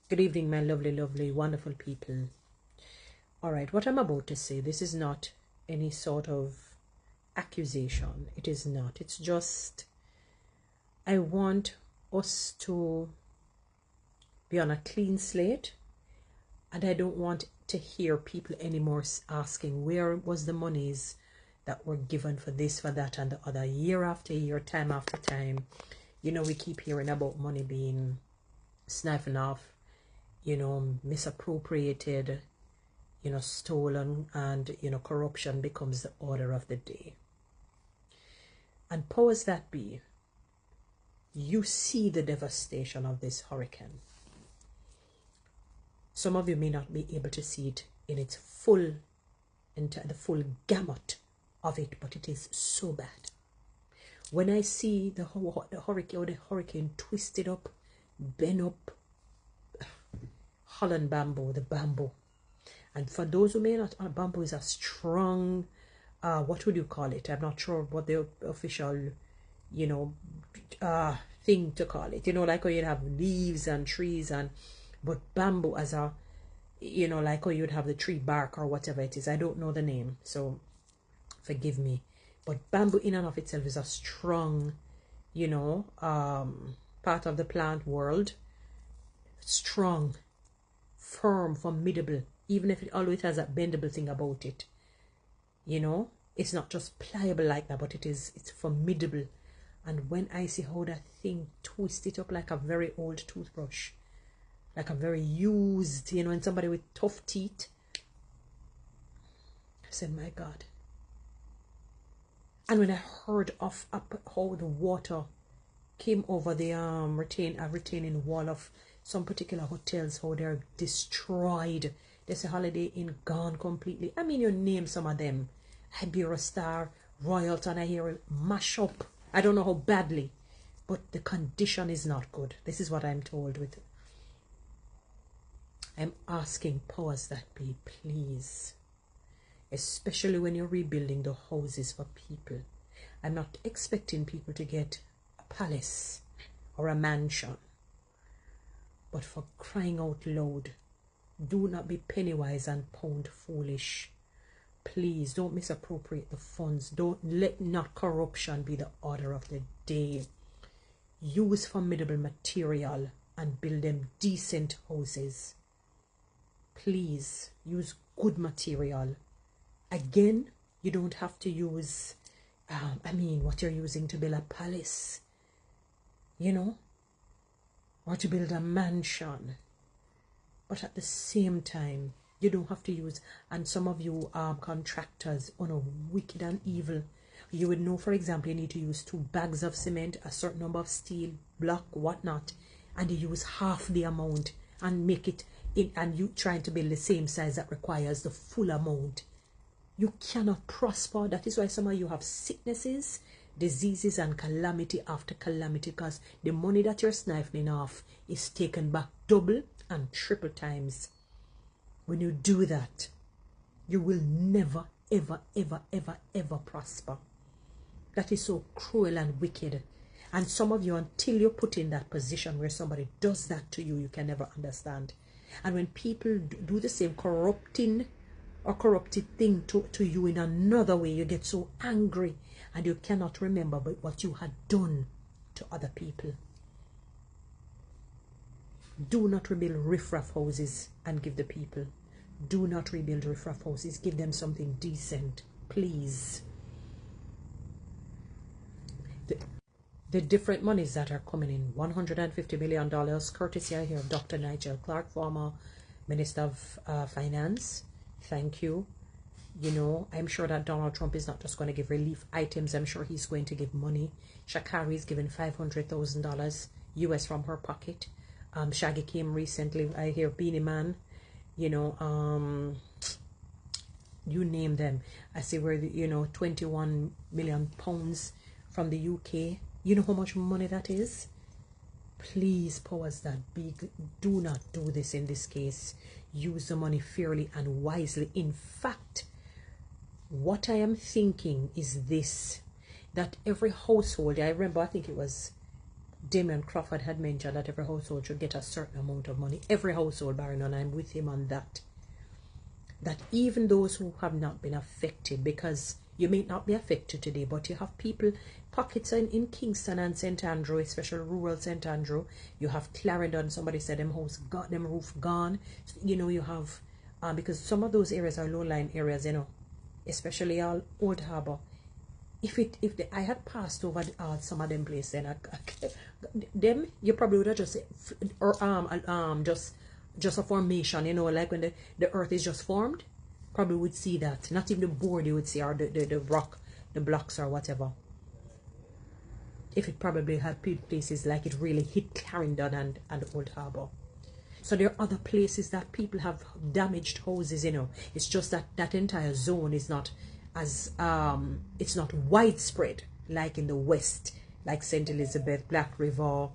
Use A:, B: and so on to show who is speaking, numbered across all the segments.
A: Good evening, my lovely, lovely, wonderful people. All right, what I'm about to say, this is not any sort of accusation. It is not. It's just, I want us to be on a clean slate, and I don't want to hear people anymore asking where was the monies that were given for this, for that, and the other, year after year, time after time. You know, we keep hearing about money being sniffing off, misappropriated, stolen, and, corruption becomes the order of the day. And powers that be, you see the devastation of this hurricane. Some of you may not be able to see it in its full, into the full gamut of it, but it is so bad. When I see the hurricane twisted up, bent up, Holland bamboo, the bamboo. And for those who may not, bamboo is a strong, what would you call it? I'm not sure what the official, thing to call it. Like how you'd have leaves and trees, but bamboo as a, like how you'd have the tree bark or whatever it is. I don't know the name, so forgive me. But bamboo in and of itself is a strong, part of the plant world. Strong, firm, formidable, even if it always has that bendable thing about it. It's not just pliable like that, but it's formidable. And when I see how that thing twists it up like a very old toothbrush, like a very used, and somebody with tough teeth, I said, my God. And when I heard of how the water came over the retaining wall of some particular hotels, how they're destroyed. There's a Holiday Inn gone completely. I mean, you name some of them. Iberia Star, Royalton, I hear it mash up. I don't know how badly, but the condition is not good. This is what I'm told with. I'm asking powers that be, please. Especially when you're rebuilding the houses for people. I'm not expecting people to get a palace or a mansion. But for crying out loud, do not be penny-wise and pound foolish. Please don't misappropriate the funds. Don't let not corruption be the order of the day. Use formidable material and build them decent houses. Please use good material. Again, you don't have to use, what you're using to build a palace, or to build a mansion. But at the same time, you don't have to use, and some of you contractors are wicked and evil. You would know, for example, you need to use 2 bags of cement, a certain number of steel, block, whatnot, and you use half the amount and make it in, and you trying to build the same size that requires the full amount. You cannot prosper. That is why some of you have sicknesses, diseases, and calamity after calamity, because the money that you're sniffing off is taken back double and triple times. When you do that, you will never, ever, ever, ever, ever prosper. That is so cruel and wicked. And some of you, until you're put in that position where somebody does that to you, you can never understand. And when people do the same corrupted thing to you in another way, you get so angry and you cannot remember what you had done to other people. Do not rebuild riffraff houses and give the people. Do not rebuild riffraff houses. Give them something decent, please. The different monies that are coming in, $150 million, courtesy I hear of Dr. Nigel Clark, former Minister of Finance. Thank you. I'm sure that Donald Trump is not just going to give relief items. I'm sure he's going to give money. Sha'Carri is giving $500,000 US from her pocket. Shaggy came recently. I hear Beanie Man. You name them. I see where 21 million pounds from the UK. You know how much money that is? Please, powers that be, do not do this in this case. Use the money fairly and wisely. In fact, what I am thinking is this, that every household, I remember, I think it was Damien Crawford had mentioned that every household should get a certain amount of money. Every household, Baron, and I'm with him on that. That even those who have not been affected, because you may not be affected today, but you have people, pockets in Kingston and St. Andrew, especially rural St. Andrew. You have Clarendon, somebody said them house got them roof gone. You know, you have, because some of those areas are low-lying areas, you know, especially all Old Harbour. I had passed over some of them places, then them you probably would have just just a formation, you know, like when the earth is just formed, probably would see that. Not even the board you would see, or the rock, the blocks or whatever. If it probably had places like it really hit Clarendon and Old Harbour. So there are other places that people have damaged houses, you know. It's just that that entire zone is not as it's not widespread like in the west, like St. Elizabeth, Black River,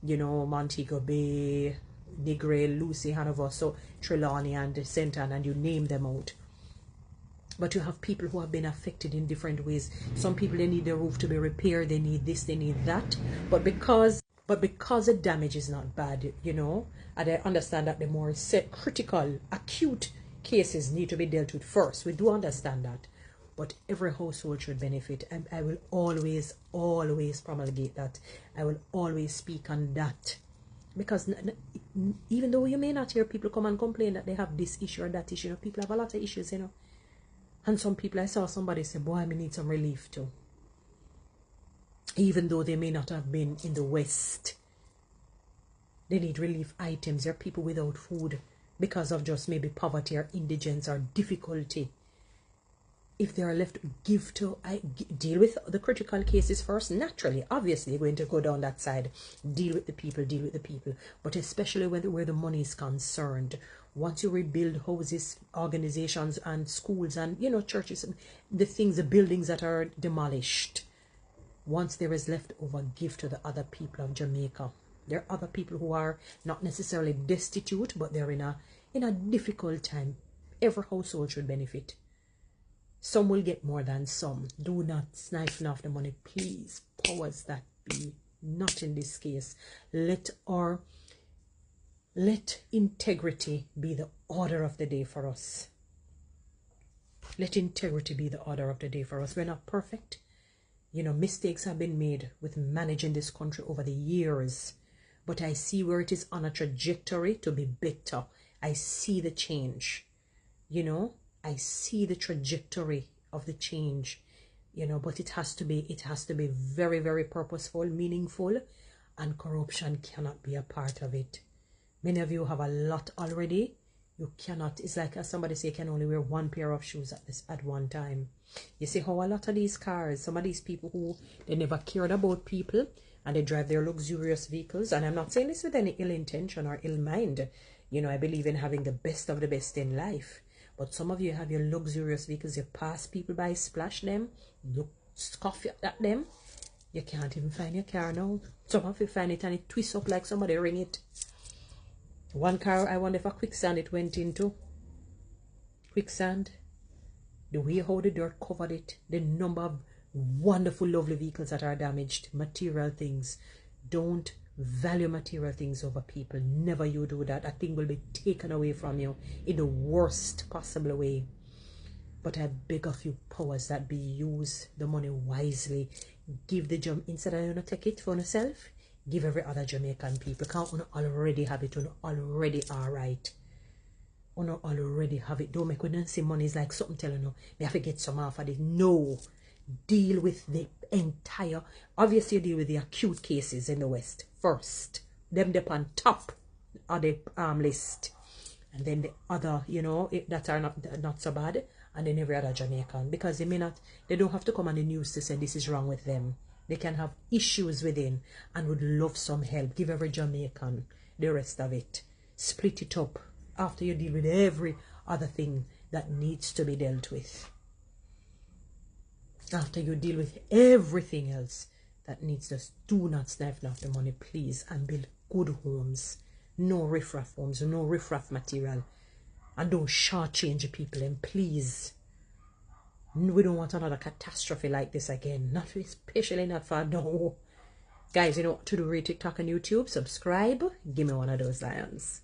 A: you know, Montego Bay, Negril, Lucy, Hanover, so Trelawney and St. Ann, and you name them out. But you have people who have been affected in different ways. Some people, they need their roof to be repaired, they need this, they need that. But because the damage is not bad, you know, and I understand that the more critical, acute cases need to be dealt with first. We do understand that. But every household should benefit. And I will always promulgate that. I will always speak on that. Because even though you may not hear people come and complain that they have this issue or that issue, you know, people have a lot of issues, you know. And some people, I saw somebody say, boy, I need some relief too. Even though they may not have been in the West. They need relief items. There are people without food because of just maybe poverty or indigence or difficulty. If they are left, deal with the critical cases first. Naturally, obviously, you're going to go down that side. Deal with the people. But especially where the money is concerned. Once you rebuild houses, organizations, and schools, and, you know, churches, the buildings that are demolished. Once there is left over, give to the other people of Jamaica. There are other people who are not necessarily destitute, but they're in a difficult time. Every household should benefit. Some will get more than some. Do not snipe off the money, please. Powers that be. Not in this case. Let integrity be the order of the day for us. Let integrity be the order of the day for us. We're not perfect. You know, mistakes have been made with managing this country over the years. But I see where it is on a trajectory to be better. I see the change. You know, I see the trajectory of the change, you know, but it has to be very, very purposeful, meaningful, and corruption cannot be a part of it. Many of you have a lot already. You cannot, it's like as somebody say, you can only wear one pair of shoes at one time. You see how a lot of these cars, some of these people who, they never cared about people, and they drive their luxurious vehicles, and I'm not saying this with any ill intention or ill mind. You know, I believe in having the best of the best in life. But some of you have your luxurious vehicles, you pass people by, splash them, look, scoff at them. You can't even find your car now. Some of you find it and it twists up like somebody ring it. One car, I wonder if a quicksand it went into. Quicksand. The way how the dirt covered it. The number of wonderful, lovely vehicles that are damaged. Material things. Don't value material things over people. Never you do that. A thing will be taken away from you in the worst possible way. But I beg of you, powers that be, use the money wisely. Give the instead of you take it for yourself, give every other Jamaican people. Can't already have it, already alright. Already have it. Don't make when you see money is like something telling you, we have to get some off of it. No. Deal with the entire, obviously you deal with the acute cases in the West first. Them on top of the list. And then the other, you know, that are not so bad. And then every other Jamaican. Because they don't have to come on the news to say this is wrong with them. They can have issues within and would love some help. Give every Jamaican the rest of it. Split it up after you deal with every other thing that needs to be dealt with. After you deal with everything else that needs, just do not snipe off the money, please, and build good homes. No riffraff homes, no riffraff material. And don't shortchange people, and please. We don't want another catastrophe like this again. Not especially not for now. Guys, you know what to do, rate TikTok and YouTube, subscribe, give me one of those lions.